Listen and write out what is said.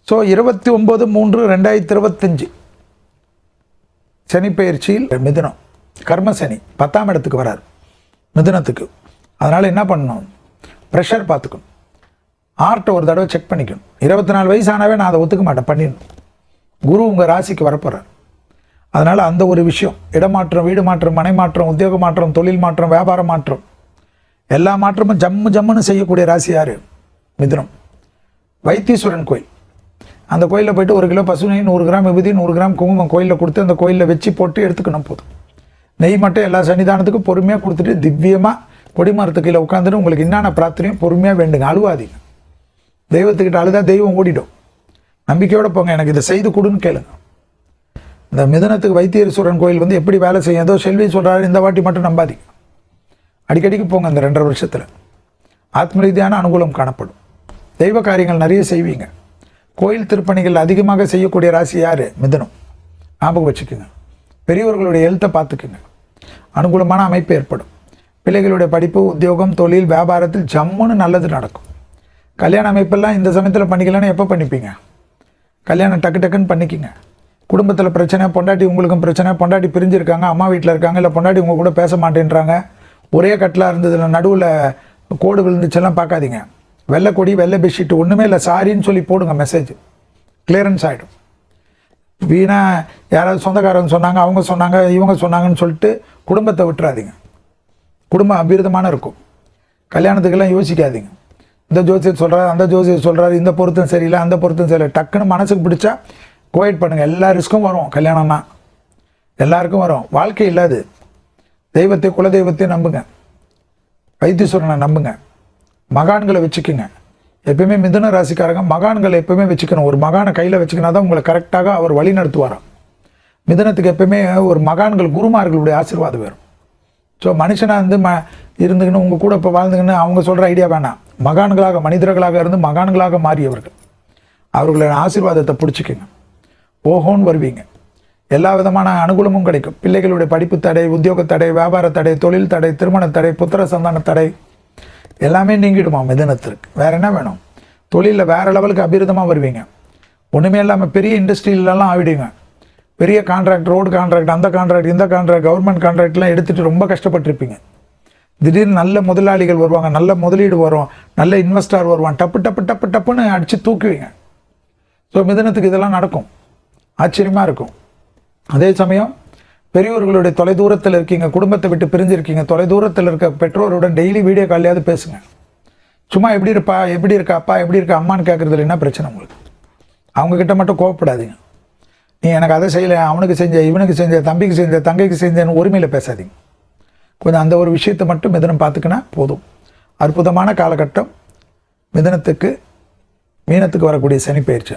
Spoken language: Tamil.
ஸோ 29/3/2025 சனி பயிற்சியில் மிதுனம் கர்ம சனி 10ஆம் இடத்துக்கு வரார் மிதுனத்துக்கு. அதனால் என்ன பண்ணணும், ப்ரெஷர் பார்த்துக்கணும், ஆர்ட்டை ஒரு தடவை செக் பண்ணிக்கணும். 24 வயசானவே நான் அதை ஒத்துக்க மாட்டேன், பண்ணிடணும். குரு உங்கள் ராசிக்கு வரப்போகிறார். அதனால் அந்த ஒரு விஷயம், இடமாற்றம், வீடு மாற்றம், மனை மாற்றம், உத்தியோக மாற்றம், தொழில் மாற்றம், வியாபார மாற்றம், எல்லா மாற்றமும் ஜம்முன்னு செய்யக்கூடிய ராசி யார்? மிதுனம். வைத்தீஸ்வரன் கோயில், அந்த கோயிலில் போய்ட்டு 1 கிலோ பசுனை, 100 கிராம் விபூதி, 100 கிராம் குங்குமம் கோயிலில் கொடுத்து அந்த கோயிலில் வச்சு போட்டு எடுத்துக்கணும். போதும். நெய் மட்டும் எல்லா சன்னிதானத்துக்கும் பொறுமையாக கொடுத்துட்டு திவ்யமாக கொடிமரத்து கீழே உட்காந்துட்டு உங்களுக்கு என்னென்ன பிரார்த்தனையும் பொறுமையாக வேண்டுங்க. அழுவாதீங்க. தெய்வத்துக்கிட்ட அழுதா தெய்வம் ஓடிடும். நம்பிக்கையோடு போங்க, எனக்கு இதை செய்து கொடுன்னு கேளுங்க. இந்த மிதுனத்துக்கு வைத்தீஸ்வரன் கோயில் வந்து எப்படி வேலை செய்யும், ஏதோ செல்வி சொல்கிறாரு இந்த வாட்டி மட்டும் நம்பாதீங்க. அடிக்கடிக்கு போங்க. இந்த 2.5 வருஷத்தில் ஆத்ம ரீதியான அனுகூலம் காணப்படும். தெய்வ காரியங்கள் நிறைய செய்வீங்க. கோயில் திருப்பணிகள் அதிகமாக செய்யக்கூடிய ராசி யார்? மிதுனம். ஞாபகம் வச்சுக்கோங்க. பெரியவர்களுடைய ஹெல்த்தை பார்த்துக்குங்க. அனுகூலமான அமைப்பு ஏற்படும். பிள்ளைகளுடைய படிப்பு, உத்தியோகம், தொழில், வியாபாரத்தில் ஜம்முன்னு நல்லது நடக்கும். கல்யாண அமைப்பெல்லாம் இந்த சமயத்தில் பண்ணிக்கலான்னு எப்போ பண்ணிப்பீங்க? கல்யாணம் டக்குன்னு பண்ணிக்கிங்க. குடும்பத்தில் பிரச்சனை, பொண்டாட்டி உங்களுக்கும் பிரச்சனை, பொண்டாட்டி பிரிஞ்சிருக்காங்க, அம்மா வீட்டில் இருக்காங்க, இல்லை பொண்டாட்டி உங்கள் கூட பேச மாட்டேன்றாங்க, ஒரே கட்டில் இருந்ததில் நடுவில் கோடு விழுந்துச்செல்லாம் பார்க்காதீங்க. வெள்ளை கொடி, வெள்ளை பெட்ஷீட்டு, ஒன்றுமே இல்லை, சாரின்னு சொல்லி போடுங்க. மெசேஜ் கிளியரன்ஸ் ஆகிடும். வீணா யாராவது சொந்தக்காரங்க சொன்னாங்க, அவங்க சொன்னாங்க, இவங்க சொன்னாங்கன்னு சொல்லிட்டு குடும்பத்தை விட்டுறாதீங்க. குடும்பம் அபிவிருத்தமான இருக்கும். கல்யாணத்துக்கெல்லாம் யோசிக்காதீங்க. இந்த ஜோசியர் சொல்கிறார், அந்த ஜோசியர் சொல்கிறார், இந்த பொருத்தம் சரியில்லை, அந்த பொருத்தம் சரியில்லை. டக்குன்னு மனசுக்கு பிடிச்சா கோயிட் பண்ணுங்கள். எல்லா ரிஸ்க்கும் வரும். கல்யாணம்னா எல்லாருக்கும் வரும். வாழ்க்கை இல்லாது. தெய்வத்தை, குலதெய்வத்தை நம்புங்க. வைத்தீஸ்வரனை நம்புங்க. மகான்களை வச்சுக்கோங்க. எப்பயுமே மிதுன ராசிக்காரங்க மகான்களை எப்பவுமே வச்சுக்கணும். ஒரு மகானை கையில் வச்சுக்கினா தான் உங்களை கரெக்டாக அவர் வழி நடத்துவாராம். மிதுனத்துக்கு எப்பவுமே ஒரு மகான்கள், குருமார்களுடைய ஆசீர்வாதம் வரும். ஸோ மனுஷனாக இருந்து இருந்துக்கின்னு உங்கள் கூட இப்போ வாழ்ந்துக்கின்னு அவங்க சொல்கிற ஐடியா வேணாம். மகான்களாக, மனிதர்களாக இருந்து மகான்களாக மாறியவர்கள், அவர்களோட ஆசீர்வாதத்தை பிடிச்சிக்கோங்க. ஓஹோன்னு வருவீங்க. எல்லா விதமான அனுகூலமும் கிடைக்கும். பிள்ளைகளுடைய படிப்பு தடை, உத்தியோக தடை, வியாபார தடை, தொழில் தடை, திருமண தடை, புத்திர சந்தான தடை எல்லாமே நீங்கிடுமா மிதுனத்திற்கு. வேறு என்ன வேணும்? தொழிலில் வேறு லெவலுக்கு அபிவிருத்தமாக வருவீங்க. ஒன்றுமே இல்லாமல் பெரிய இண்டஸ்ட்ரியிலலாம் ஆகிடுங்க. பெரிய கான்ட்ராக்ட், ரோடு கான்ட்ராக்ட், அந்த கான்ட்ராக்ட், இந்த கான்ட்ராக்ட், கவர்மெண்ட் கான்ட்ராக்ட்லாம் எடுத்துகிட்டு ரொம்ப கஷ்டப்பட்டுருப்பீங்க. திடீர்னு நல்ல முதலாளிகள் வருவாங்க, நல்ல முதலீடு வரும், நல்ல இன்வெஸ்டார் வருவான், டப்புன்னு அடித்து தூக்குவீங்க. ஸோ மிதுனத்துக்கு இதெல்லாம் நடக்கும். ஆச்சரியமாக இருக்கும். அதே சமயம் பெரியவர்களுடைய தொலைதூரத்தில் இருக்கீங்க, குடும்பத்தை விட்டு பிரிஞ்சிருக்கீங்க, தொலைதூரத்தில் இருக்க பெற்றோருடன் டெய்லி வீடியோ காலையாவது பேசுங்க. சும்மா எப்படி இருப்பா, எப்படி இருக்கா அப்பா, எப்படி இருக்கா அம்மான்னு கேட்குறதுல என்ன பிரச்சனை உங்களுக்கு? அவங்கக்கிட்ட மட்டும் கோவப்படாதீங்க. நீ எனக்கு அதை செய்யலை, அவனுக்கு செஞ்ச, இவனுக்கு செஞ்ச, தம்பிக்கு செஞ்ச, தங்கைக்கு செஞ்சேன்னு உரிமையில் பேசாதீங்க. கொஞ்சம் அந்த ஒரு விஷயத்தை மட்டும் மிதுனம் பார்த்துக்கினா போதும். அற்புதமான காலகட்டம் மிதுனத்துக்கு. மீனத்துக்கு வரக்கூடிய சனி பயிற்சி.